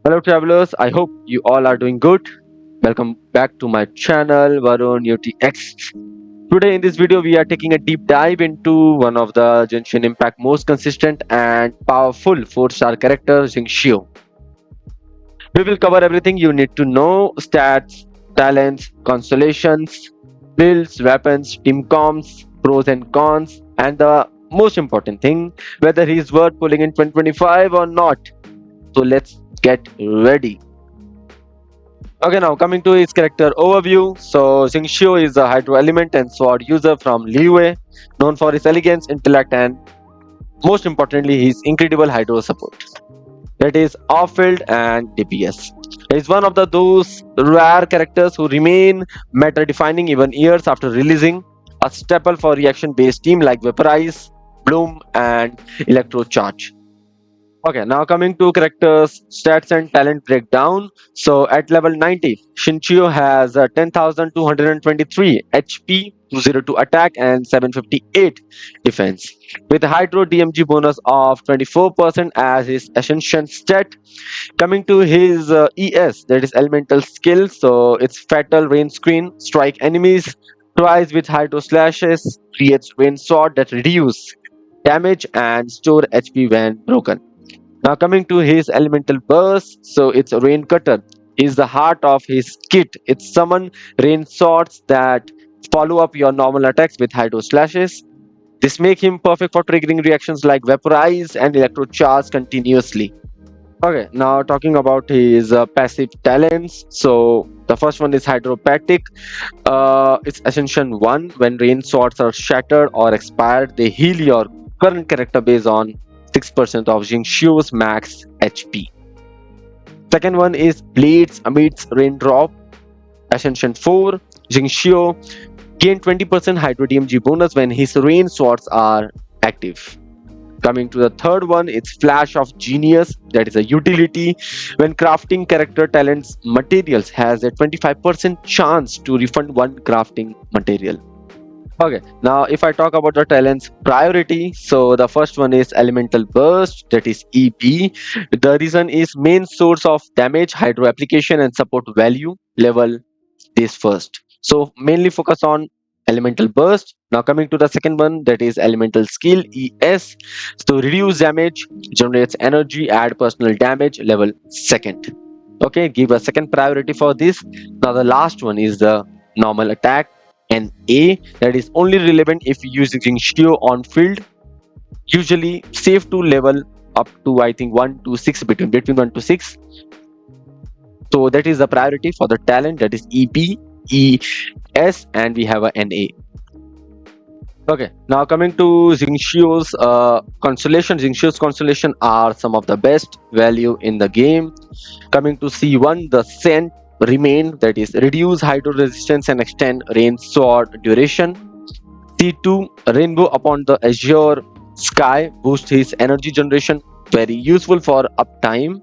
Hello travelers, I hope you all are doing good. Welcome back to my channel VarunUTX. Today in this video we are taking a deep dive into one of the Genshin Impact most consistent and powerful 4-star character, Xingqiu. We will cover everything you need to know: stats, talents, constellations, builds, weapons, team comps, pros and cons, and the most important thing, whether he is worth pulling in 2025 or not. So let's get ready. Okay, now coming to his character overview. So Xingqiu is a Hydro Element and Sword user from Liyue, known for his elegance, intellect, and most importantly, his incredible Hydro support. That is off-field and DPS. He is one of those rare characters who remain meta-defining even years after releasing, a staple for reaction-based team like Vaporize, Bloom, and Electro Charge. Okay, now coming to characters, stats and talent breakdown. So at level 90, Xingqiu has 10,223 HP, 202 attack, and 758 defense. With a Hydro DMG bonus of 24% as his Ascension stat. Coming to his ES, that is elemental skill. So it's Fatal Rain Screen, strike enemies twice with Hydro slashes, creates rain sword that reduce damage and store HP when broken. Now coming to his elemental burst, so it's a rain cutter. Is the heart of his kit. It's summon rain swords that follow up your normal attacks with hydro slashes. This make him perfect for triggering reactions like vaporize and electro charge continuously. Okay, now talking about his passive talents. So the first one is hydropathic. It's Ascension 1. When rain swords are shattered or expired, they heal your current character based on 6% of Xingqiu's max HP. Second one is Blades amidst Raindrop. Ascension 4. Xingqiu gain 20% Hydro DMG bonus when his rain swords are active. Coming to the third one, it's Flash of Genius. That is a utility. When crafting character talents materials has a 25% chance to refund one crafting material. Okay, now if I talk about the talents priority, so the first one is Elemental Burst, that is EB. The reason is main source of damage, hydro application, and support value level this first. So mainly focus on Elemental Burst. Now coming to the second one, that is Elemental Skill, ES. So reduce damage, generates energy, add personal damage level second. Okay, give a second priority for this. Now the last one is the normal attack, and A, that is only relevant if using Xingqiu on field. Usually safe to level up to I think 1 to 6, between 1 to 6. So that is the priority for the talent, that is EP, ES, and we have a NA. Okay, now coming to Xingqiu's constellation. Xingqiu's constellation are some of the best value in the game. Coming to C1, the Scent remain, that is reduce hydro resistance and extend rain sword duration. C2, Rainbow upon the azure sky, boost his energy generation, very useful for uptime.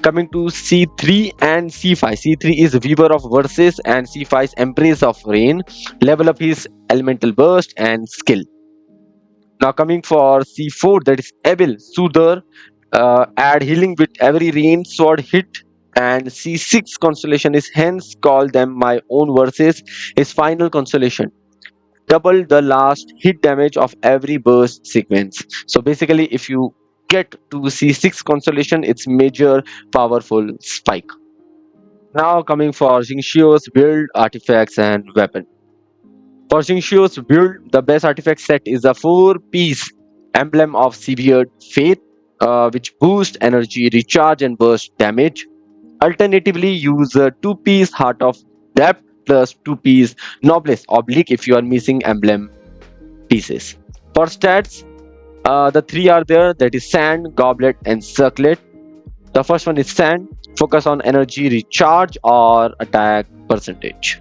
Coming to C3 and C5. C3 is Weaver of Verses and C5 is Embrace of Rain. Level up his elemental burst and skill. Now coming for C4, that is Evil Soother. Add healing with every rain sword hit. And C6 constellation is hence call them my own verses. His final constellation. Double the last hit damage of every burst sequence. So basically, if you get to C6 constellation, it's major powerful spike. Now coming for Xingqiu's build, artifacts, and weapon. For Xingqiu's build, the best artifact set is a 4-piece Emblem of Severed Faith, which boosts energy, recharge, and burst damage. Alternatively, use a 2-piece Heart of Depth plus 2-piece Noblesse Oblige if you are missing Emblem pieces. For stats, the 3 are there, that is Sand, Goblet, and Circlet. The first one is Sand, focus on energy recharge or attack percentage.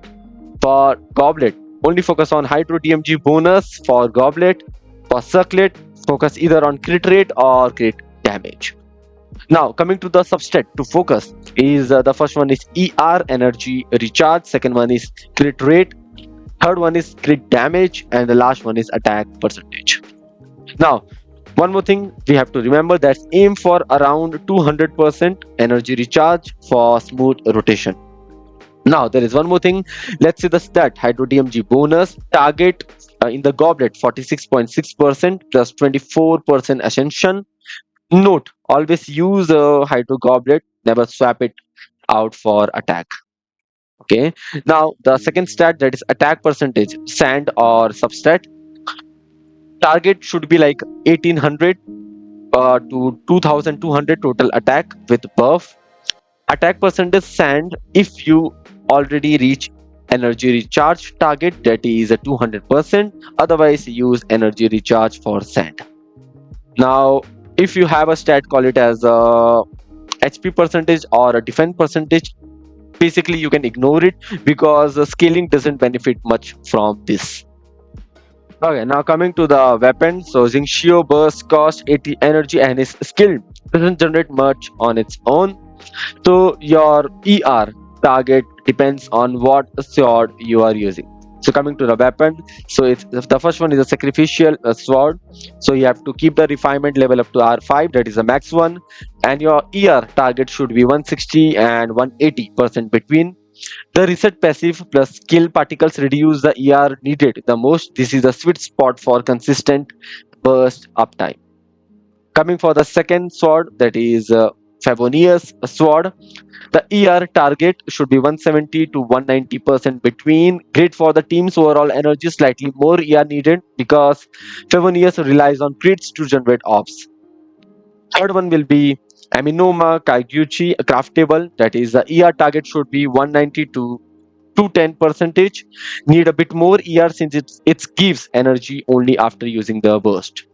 For Goblet, only focus on Hydro DMG bonus. For Goblet, for Circlet, focus either on crit rate or crit damage. Now coming to the substat to focus is the first one is ER, energy recharge, second one is crit rate, third one is crit damage, and the last one is attack percentage. Now One more thing we have to remember, that aim for around 200% energy recharge for smooth rotation. Now there is one more thing. Let's see the stat. Hydro DMG bonus target in the goblet 46.6% plus 24% ascension. Note, always use a hydro goblet, never swap it out for attack. Okay. Now the second stat, that is attack percentage, sand or substat. Target should be like 1800 to 2200 total attack with buff. Attack percentage sand if you already reach energy recharge target, that is a 200%. Otherwise use energy recharge for sand. Now if you have a stat, call it as a HP percentage or a defense percentage, basically you can ignore it because scaling doesn't benefit much from this. Okay, now coming to the weapon. So Xingqiu burst cost 80 energy and is skilled, doesn't generate much on its own. So your ER target depends on what sword you are using. So coming to the weapon, so it's the first one is a sacrificial sword. So you have to keep the refinement level up to R5, that is the max one, and your ER target should be 160 and 180% between. The reset passive plus skill particles reduce the ER needed the most. This is a sweet spot for consistent burst uptime. Coming for the second sword, that is Favonius sword. The ER target should be 170 to 190% between. Great for the team's overall energy, slightly more ER needed because Favonius relies on crits to generate ops. Third one will be Aminoma Kaiguchi craftable. That is the ER target should be 190 to 210 percentage. Need a bit more ER since it gives energy only after using the burst.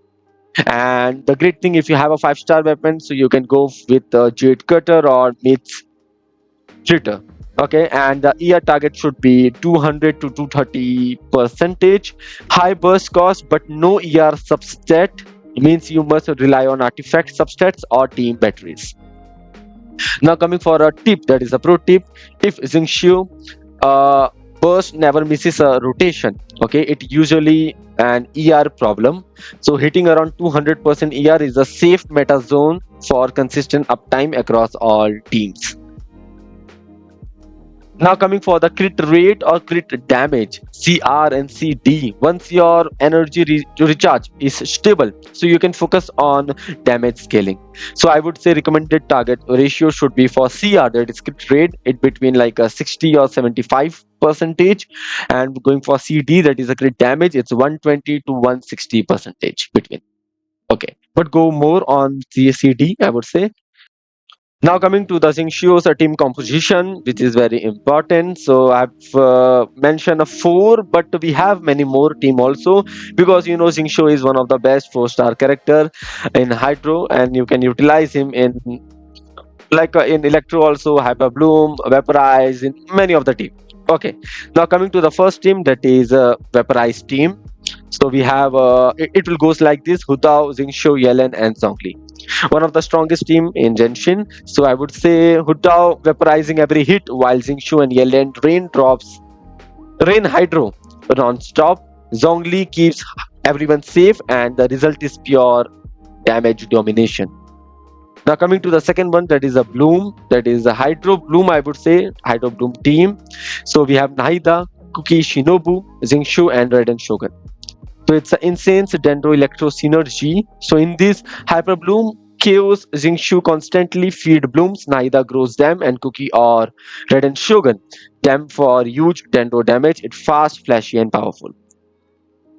And the great thing, if you have a 5-star weapon, so you can go with the Jade Cutter or Myth's Jitter. Okay, and the ER target should be 200 to 230 percentage. High burst cost but no ER substat means you must rely on artifact substats or team batteries. Now coming for a tip, that is a pro tip. If Xingqiu burst never misses a rotation, okay, it usually an ER problem. So hitting around 200% ER is a safe meta zone for consistent uptime across all teams. Now coming for the crit rate or crit damage, CR and CD. Once your energy recharge is stable, so you can focus on damage scaling. So I would say recommended target ratio should be for CR, that is crit rate, it between like a 60 or 75 percentage, and going for CD, that is a crit damage, it's 120 to 160 percentage between. Okay, but go more on CD, I would say. Now coming to the Xingqiu's team composition, which is very important. So I've mentioned a 4, but we have many more team also, because you know Xingqiu is one of the best 4-star character in Hydro, and you can utilize him in like in Electro also, Hyperbloom, Vaporize, in many of the team. Okay, now coming to the first team, that is Vaporize team. So we have it will goes like this: Hutao, Xingqiu, Yellen, and Zhongli. One of the strongest team in Genshin. So I would say Hutao vaporizing every hit, while Xingqiu and Yellen rain hydro non-stop. Zhongli keeps everyone safe, and the result is pure damage domination. Now coming to the second one, that is a Bloom, that is a Hydro Bloom, I would say, Hydro Bloom team. So we have Nahida, Kuki, Shinobu, Xingqiu, and Red and Shogun. So it's an insane Dendro Electro synergy. So in this Hyper Bloom, Chaos, Xingqiu constantly feed blooms, neither grows them, and Cookie or Red and Shogun them for huge Dendro damage. It's fast, flashy, and powerful.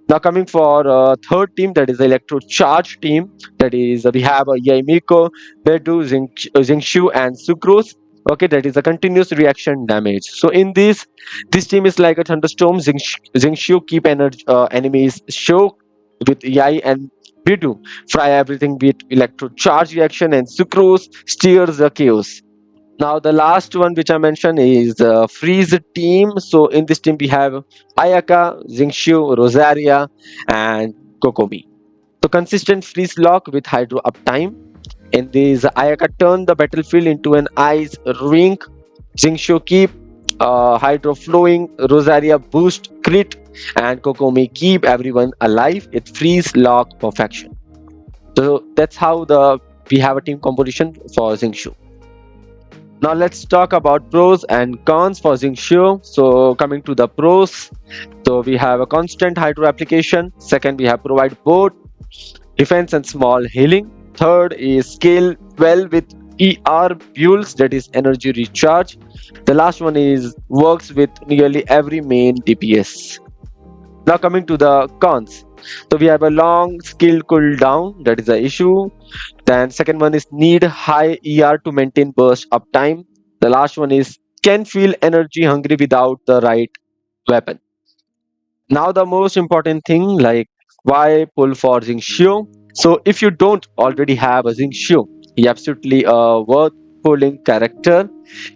Now coming for third team, that is the Electro Charge team. That is we have Yaimiko, Bedu, Xingqiu, and Sucrose. Okay, that is a continuous reaction damage. So in this team is like a thunderstorm. Xingqiu keep enemies show with Yai, and Bidu fry everything with Electro Charge reaction, and Sucrose steers the chaos. Now the last one which I mentioned is the Freeze team. So in this team we have Ayaka, Xingqiu, Rosaria, and Kokomi. So consistent freeze lock with hydro uptime. In this, Ayaka turn the battlefield into an ice rink. Xingqiu keep hydro flowing. Rosaria boost crit, and Kokomi keep everyone alive. It freeze lock perfection. So that's how the we have a team composition for Xingqiu. Now let's talk about pros and cons for Xingqiu. So coming to the pros, so we have a constant hydro application. Second, we have provide both defense and small healing. Third is scale well with ER builds, that is energy recharge. The last one is works with nearly every main DPS. Now coming to the cons. So we have a long skill cooldown, that is the issue. Then second one is need high ER to maintain burst uptime. The last one is can feel energy hungry without the right weapon. Now the most important thing, like why pull for Xingqiu? So if you don't already have a Xingqiu, he absolutely a worth pulling character.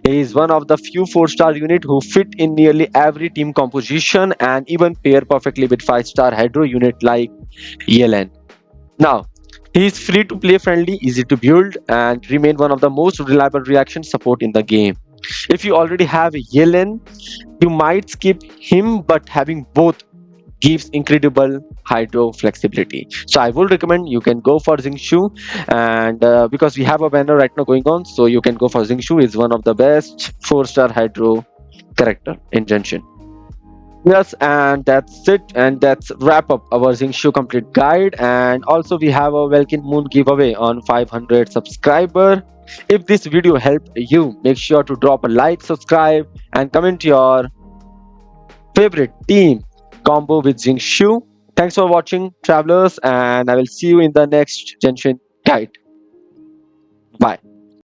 He is one of the few 4-star unit who fit in nearly every team composition and even pair perfectly with 5-star hydro unit like ELN. Now, he is free to play friendly, easy to build, and remain one of the most reliable reaction support in the game. If you already have a Yellen, you might skip him, but having both gives incredible hydro flexibility. So I would recommend you can go for Xingqiu, and because we have a banner right now going on, so you can go for Xingqiu. Is one of the best 4-star hydro character in Genshin. Yes, and that's it, and that's wrap up our Xingqiu complete guide. And also we have a Welkin Moon giveaway on 500 subscriber. If this video helped you, make sure to drop a like, subscribe, and comment your favorite team combo with Xingqiu. Thanks for watching, travelers, and I will see you in the next Genshin guide. Bye.